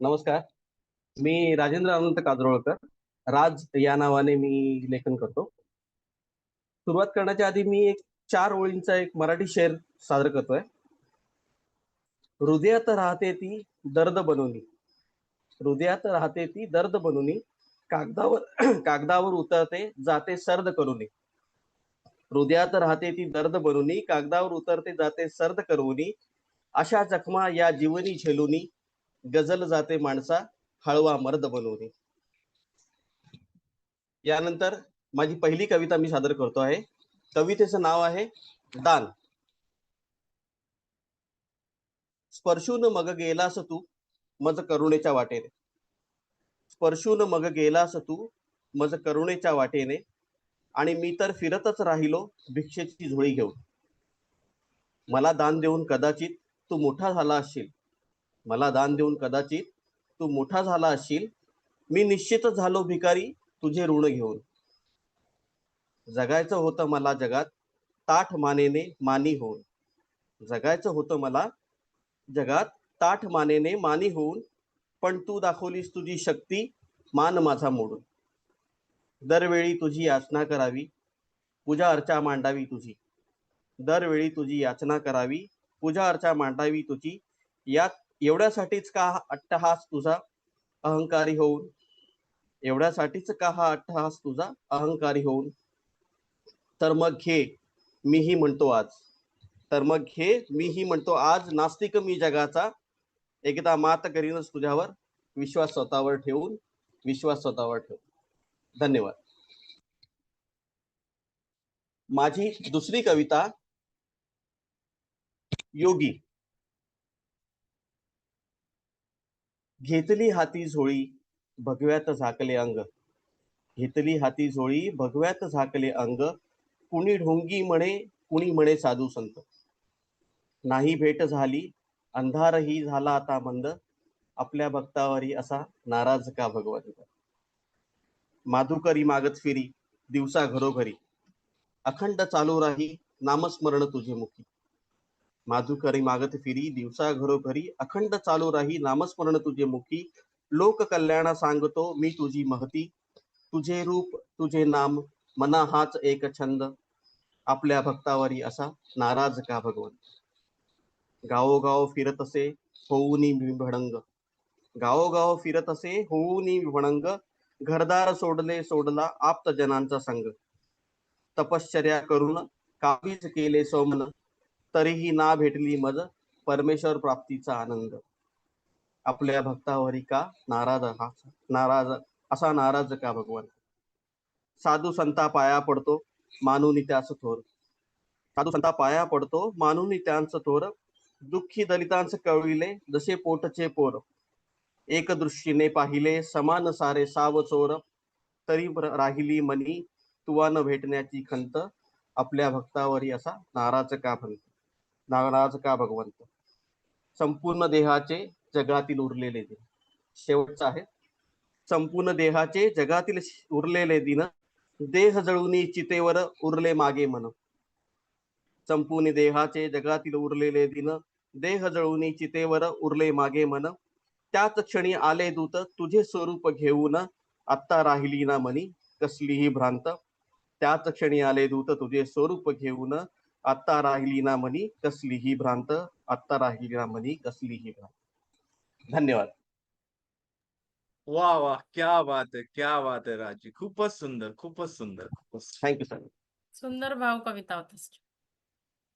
नमस्कार. मी राजेंद्र अनंत काजरोळकर. राज या नावाने मी लेखन करतो. सुरुवात करण्याच्या आधी मी एक 4 ओळींचा एक मराठी शेर सादर करतोय. हृदयात राहते ती दर्द बनवणी, हृदयात राहते ती दर्द बनवणी, कागदावर कागदावर उतरते जाते सर्द करूनी. हृदयात राहते ती दर्द बनवणी, कागदावर उतरते जाते सर्द करूनी. अशा जखमा या जीवनी झेलुनी, गजल जाते माणसा हळवा मर्द बनवणे. यानंतर माझी पहिली कविता मी सादर करतो आहे. कवितेचं नाव आहे दान. स्पर्शून मग गेलास तू मज करुणेच्या वाटेने, स्पर्शून मग गेलास तू मज करुणेच्या वाटेने, आणि मी तर फिरतच राहिलो भिक्षेची झोळी घेऊन. मला दान देऊन कदाचित तू मोठा झाला असशील, मला दान देऊन कदाचित तू मोठा झाला असशील. मी निश्चितच झालो भिकारी तुझे ऋण घेऊन. जगायचं होतं मला जगात ताठ मानेने मानी होऊन, जगायचं होतं मला जगात ताठ मानेने मानी होऊन, पण तू दाखवलीस तुझी शक्ती मान माझा मोडून. दरवेळी तुझी याचना करावी पूजा अर्चा मांडावी तुझी, दरवेळी तुझी याचना करावी पूजा अर्चा मांडावी तुझी. यात एवढ्यासाठीच का हा अट्टहास तुझा अहंकारी होऊन, एवढ्यासाठीच का हा अट्टहास तुझा अहंकारी होऊन. तर मग घे मीही म्हणतो आज, तर मग घे मीही म्हणतो आज, नास्तिक मी जगाचा एकदा मात करीनच तुझ्यावर, विश्वास स्वतःवर ठेवून, विश्वास स्वतःवर ठेवून. धन्यवाद. माझी दुसरी कविता योगी. घेतली हाती झोळी भगव्यात झाकले अंग, घेतली हाती झोळी भगव्यात झाकले अंग. कुणी ढोंगी म्हणे कुणी म्हणे साधू संत, नाही भेट झाली अंधारही झाला आता मंद. आपल्या भक्तावरी असा नाराज का भगवंत. माधुकरी मागत फिरी दिवसा घरोघरी, अखंड चालू राही नामस्मरण तुझे मुखी. माधुकरी मागत फिरी दिवसा घरोघरी, अखंड चालू राही नामस्मरण तुझे मुखी. लोक कल्याण सांगतो मी तुझी महती, तुझे रूप तुझे नाम मना हाच एक छंद. आपल्या भक्तावरी असा नाराज का भगवंत. गावोगाव फिरत असे होऊनी विभडंग, गावोगाव फिरत असे होऊनी विभडंग. घरदार सोडले सोडला आप्तजनांचा संग, तपश्चर्या करून काबीज केले सोमन. तरीही ना भेटली मज परमेश्वर प्राप्तीचा आनंद. आपल्या भक्तावरी का नाराज नाराज असा नाराज का भगवान. साधू संता पाया पडतो मानून त्याच थोर, साधू संता पाया पडतो मानून त्यांच थोर. दुःखी दलितांच कळविले जसे पोटचे पोर, एक दृष्टीने पाहिले समान सारे साव चोर. तरी राहिली मनी तुवा न भेटण्याची खंत, आपल्या भक्तावरी असा नाराज का भंत, नाराज का भगवंत. संपूर्ण देहाचे जगातील उरलेले दिन. शेवटचा आहे. संपूर्ण देहाचे जगातील उरलेले दिन, देह जळुनी चितेवर उरले मागे मन. संपूर्ण देहाचे जगातील उरलेले दिन, देह जळुनी चितेवर उरले मागे मन. त्याच क्षणी आले दूत तुझे स्वरूप घेऊन, आत्ता राहिली ना मनी कसलीही भ्रांत. त्याच क्षणी आले दूत तुझे स्वरूप घेऊन, आत्ता राहिली ना मनी कसलीही भ्रांत, आत्ता राहिली ना मनी कसलीही भ्रांत. धन्यवाद. वाह वाह, क्या बात है, क्या बात है राजी. खूपच सुंदर, खूपच सुंदर, खूपच. Thank you sir. सुंदर भाव कविता होती.